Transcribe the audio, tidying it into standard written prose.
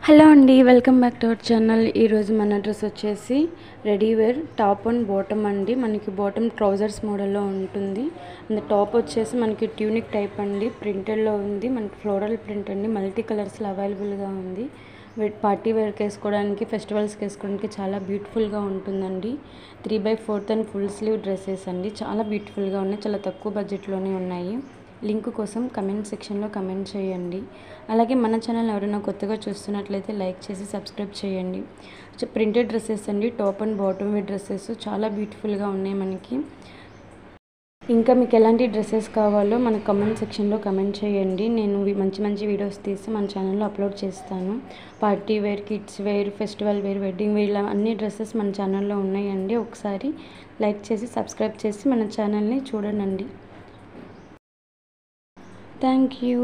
Hello అండి, welcome back to our channel. ఈరోజు మన డ్రెస్ వచ్చేసి రెడీవేర్ టాప్ అండ్ బాటమ్ అండి. మనకి బాటమ్ ట్రౌజర్స్ మోడల్లో ఉంటుంది. అండ్ టాప్ వచ్చేసి మనకి ట్యూనిక్ టైప్ అండి, ప్రింటెడ్లో ఉంది. మనకి ఫ్లోరల్ ప్రింట్ అండి, మల్టీ కలర్స్లో అవైలబుల్గా ఉంది. పార్టీ వేర్కి వేసుకోవడానికి, ఫెస్టివల్స్కి వేసుకోవడానికి చాలా బ్యూటిఫుల్గా ఉంటుందండి. 3/4 అండ్ ఫుల్ స్లీవ్ డ్రెస్సెస్ అండి, చాలా బ్యూటిఫుల్గా ఉన్నాయి. చాలా తక్కువ బడ్జెట్లోనే ఉన్నాయి. లింక్ కోసం కమెంట్ సెక్షన్లో కమెంట్ చేయండి. అలాగే మన ఛానల్ ఎవరైనా కొత్తగా చూస్తున్నట్లయితే లైక్ చేసి సబ్స్క్రైబ్ చేయండి. ప్రింటెడ్ డ్రెస్సెస్ అండి, top and bottom wear dresses చాలా బ్యూటిఫుల్గా ఉన్నాయి మనకి. ఇంకా మీకు ఎలాంటి డ్రెస్సెస్ కావాలో మన కమెంట్ సెక్షన్లో కమెంట్ చేయండి. నేను మంచి మంచి వీడియోస్ తీసి మన ఛానల్లో అప్లోడ్ చేస్తాను. Party wear, kids wear, festival wear, wedding wear, ఇలా అన్ని డ్రెస్సెస్ మన ఛానల్లో ఉన్నాయండి. ఒకసారి లైక్ చేసి సబ్స్క్రైబ్ చేసి మన ఛానల్ని చూడండి. Thank you.